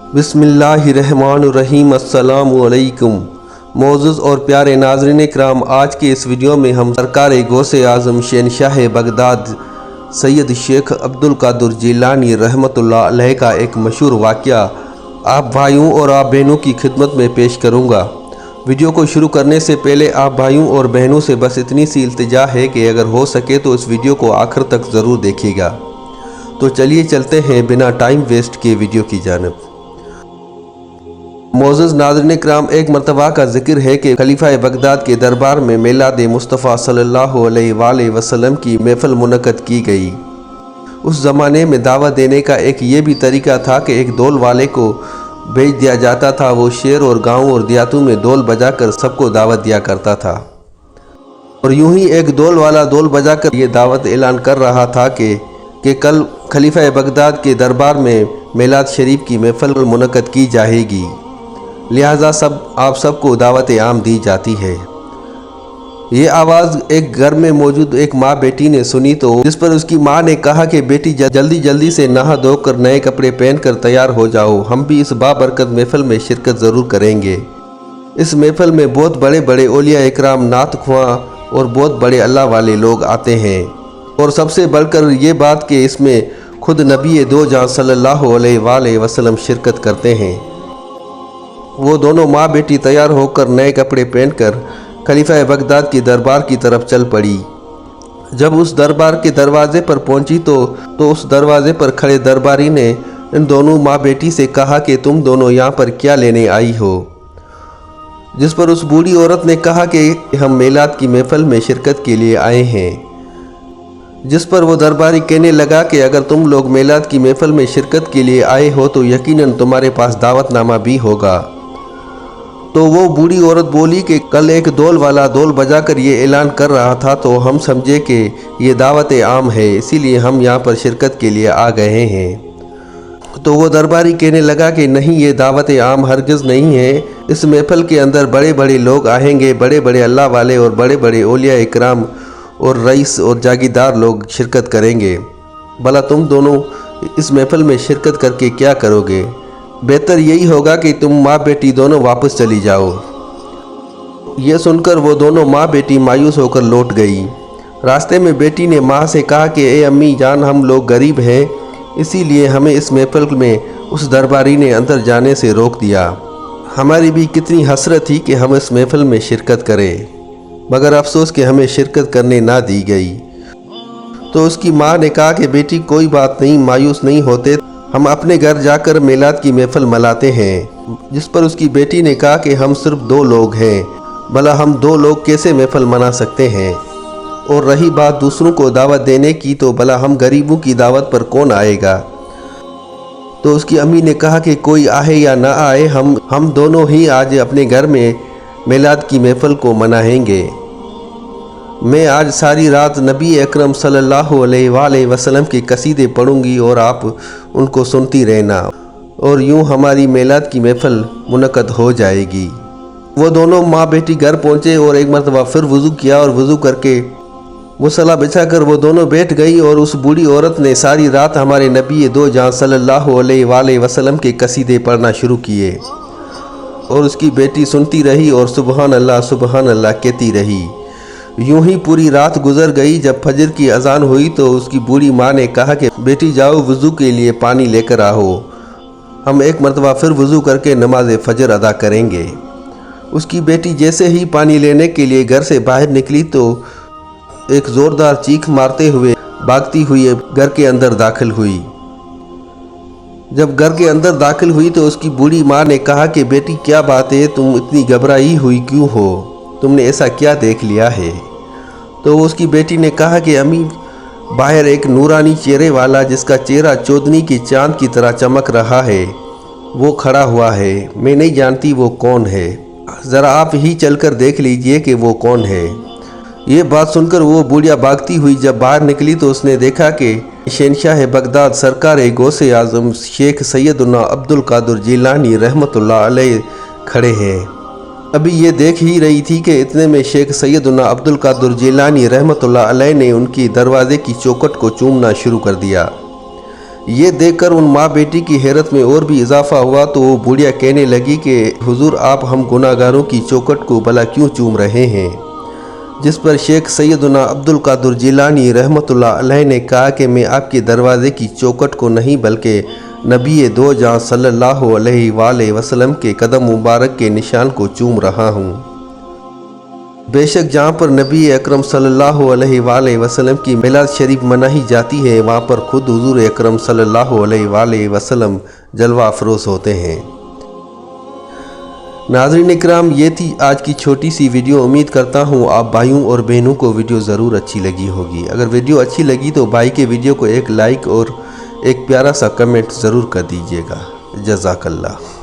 बिस्मिल्लाहिर्रहमानिर्रहीम। अस्सलाम वालेकुम। मोअज़्ज़ज़ और प्यारे नाज़रीन इकराम, आज के इस वीडियो में हम सरकार गौसे आज़म शहंशाह बगदाद सैयद शेख अब्दुल कादिर जिलानी रहमतुल्लाह अलैह का एक मशहूर वाक़या आप भाइयों और आप बहनों की खिदमत में पेश करूँगा। वीडियो को शुरू करने से पहले आप भाइयों और बहनों से बस इतनी सी इल्तिजा है कि अगर हो सके तो इस वीडियो को आखिर तक ज़रूर देखिएगा। तो चलिए चलते हैं बिना टाइम वेस्ट किए वीडियो की जानिब। मोअज़्ज़ज़ नाज़रीन इकराम, एक मरतबा का जिक्र है कि खलीफा बगदाद के दरबार में मिलाद मुस्तफ़ा सल्लल्लाहु अलैहि वसल्लम की महफ़िल मुनक़्क़द की गई। उस ज़माने में दावत देने का एक ये भी तरीका था कि एक डोल वाले को भेज दिया जाता था। वो शहर और गाँव और देहातों में डोल बजाकर सबको दावत दिया करता था। और यूं ही एक डोल वाला डोल बजाकर ये दावत ऐलान कर रहा था कि कल खलीफा बगदाद के दरबार में मिलाद शरीफ की महफ़िल मुनक़्क़द की जाएगी, लिहाजा आप सबको दावत आम दी जाती है। ये आवाज़ एक घर में मौजूद एक माँ बेटी ने सुनी, तो जिस पर उसकी माँ ने कहा कि बेटी जल्दी जल्दी से नहा धोकर नए कपड़े पहनकर तैयार हो जाओ, हम भी इस बाबरकत महफ़िल में शिरकत ज़रूर करेंगे। इस महफ़िल में बहुत बड़े बड़े औलिया इकराम, नात ख्वां और बहुत बड़े अल्लाह वाले लोग आते हैं। और सबसे बढ़कर ये बात कि इसमें खुद नबी दो जहां सल्लल्लाहु अलैहि वसल्लम शिरकत करते हैं। वो दोनों माँ बेटी तैयार होकर नए कपड़े पहनकर खलीफा बगदाद की दरबार की तरफ चल पड़ी। जब उस दरबार के दरवाजे पर पहुंची तो उस दरवाजे पर खड़े दरबारी ने इन दोनों माँ बेटी से कहा कि तुम दोनों यहाँ पर क्या लेने आई हो। जिस पर उस बूढ़ी औरत ने कहा कि हम मिलाद की महफ़िल में शिरकत के लिए आए हैं। जिस पर वो दरबारी कहने लगा कि अगर तुम लोग मिलाद की महफ़िल में शिरकत के लिए आए हो तो यकीनन तुम्हारे पास दावतनामा भी होगा। तो वो बूढ़ी औरत बोली कि कल एक डोल वाला डोल बजाकर ये ऐलान कर रहा था, तो हम समझे कि ये दावत आम है, इसीलिए हम यहाँ पर शिरकत के लिए आ गए हैं। तो वो दरबारी कहने लगा कि नहीं, ये दावत आम हरगिज़ नहीं है। इस महफ़िल के अंदर बड़े बड़े लोग आएंगे, बड़े बड़े अल्लाह वाले और बड़े बड़े औलिया इकराम और रईस और जागीरदार लोग शिरकत करेंगे। भला तुम दोनों इस महफ़िल में शिरकत करके क्या करोगे? बेहतर यही होगा कि तुम माँ बेटी दोनों वापस चली जाओ। ये सुनकर वो दोनों माँ बेटी मायूस होकर लौट गई। रास्ते में बेटी ने माँ से कहा कि ए अम्मी जान, हम लोग गरीब हैं, इसीलिए हमें इस महफ़िल में उस दरबारी ने अंदर जाने से रोक दिया। हमारी भी कितनी हसरत थी कि हम इस महफ़िल में शिरकत करें, मगर अफसोस कि हमें शिरकत करने ना दी गई। तो उसकी माँ ने कहा कि बेटी कोई बात नहीं, मायूस नहीं होते, हम अपने घर जाकर मिलाद की महफ़िल मनाते हैं। जिस पर उसकी बेटी ने कहा कि हम सिर्फ दो लोग हैं, भला हम दो लोग कैसे महफ़िल मना सकते हैं? और रही बात दूसरों को दावत देने की, तो भला हम गरीबों की दावत पर कौन आएगा? तो उसकी अम्मी ने कहा कि कोई आए या ना आए, हम दोनों ही आज अपने घर में मिलाद की महफ़िल को मनाएंगे। मैं आज सारी रात नबी अकरम सल्लल्लाहु अलैहि वसल्लम के कसीदे पढ़ूंगी और आप उनको सुनती रहना, और यूं हमारी मिलाद की महफ़िल मुनक़्क़द हो जाएगी। वो दोनों माँ बेटी घर पहुँचे और एक मरतबा फिर वज़ू किया और वज़ू करके मुसल्ला बिछाकर वो दोनों बैठ गई। और उस बूढ़ी औरत ने सारी रात हमारे नबी दो जहां सल्लल्लाहु अलैहि वसल्लम के कसीदे पढ़ना शुरू किए, और उसकी बेटी सुनती रही और सुबहान अल्लाह कहती रही। यूं ही पूरी रात गुजर गई। जब फजर की अजान हुई तो उसकी बूढ़ी माँ ने कहा कि बेटी जाओ वज़ू के लिए पानी लेकर आओ, हम एक मरतबा फिर वज़ू करके नमाज फजर अदा करेंगे। उसकी बेटी जैसे ही पानी लेने के लिए घर से बाहर निकली तो एक ज़ोरदार चीख मारते हुए भागती हुई घर के अंदर दाखिल हुई। जब घर के अंदर दाखिल हुई तो उसकी बूढ़ी माँ ने कहा कि बेटी क्या बात है, तुम इतनी घबराई हुई क्यों हो, तुमने ऐसा क्या देख लिया है? तो उसकी बेटी ने कहा कि अम्मी, बाहर एक नूरानी चेहरे वाला जिसका चेहरा चौदनी की चांद की तरह चमक रहा है, वो खड़ा हुआ है। मैं नहीं जानती वो कौन है, ज़रा आप ही चलकर देख लीजिए कि वो कौन है। ये बात सुनकर वो बूढ़िया भागती हुई जब बाहर निकली तो उसने देखा कि शहंशाह बगदाद सरकार गौसे आज़म शेख सैयदना अब्दुल कादिर जिलानी रहमतुल्लाह अलैह खड़े हैं। अभी ये देख ही रही थी कि इतने में शेख सैयदना अब्दुल कादिर जिलानी रहमतुल्लाह अलैह ने उनकी दरवाज़े की चौखट को चूमना शुरू कर दिया। یہ دیکھ کر ان ماں بیٹی کی حیرت میں اور بھی اضافہ ہوا تو وہ بوڑھیا کہنے لگی کہ حضور آپ ہم گناہ گاروں کی چوکھٹ کو بھلا کیوں چوم رہے ہیں؟ جس پر شیخ سیدنا عبد القادر جیلانی رحمۃ اللہ علیہ نے کہا کہ میں آپ کے دروازے کی چوکھٹ کو نہیں بلکہ نبی دو جہاں صلی اللہ علیہ وآلہ وسلم کے قدم مبارک کے نشان کو چوم رہا ہوں۔ بے شک جہاں پر نبی اکرم صلی اللہ علیہ وآلہ وسلم کی میلاد شریف منائی جاتی ہے وہاں پر خود حضور اکرم صلی اللہ علیہ وآلہ وسلم جلوہ افروز ہوتے ہیں۔ ناظرین اکرام، یہ تھی آج کی چھوٹی سی ویڈیو۔ امید کرتا ہوں آپ بھائیوں اور بہنوں کو ویڈیو ضرور اچھی لگی ہوگی۔ اگر ویڈیو اچھی لگی تو بھائی کے ویڈیو کو ایک لائک اور ایک پیارا سا کمنٹ ضرور کر دیجیے گا۔ جزاک اللہ۔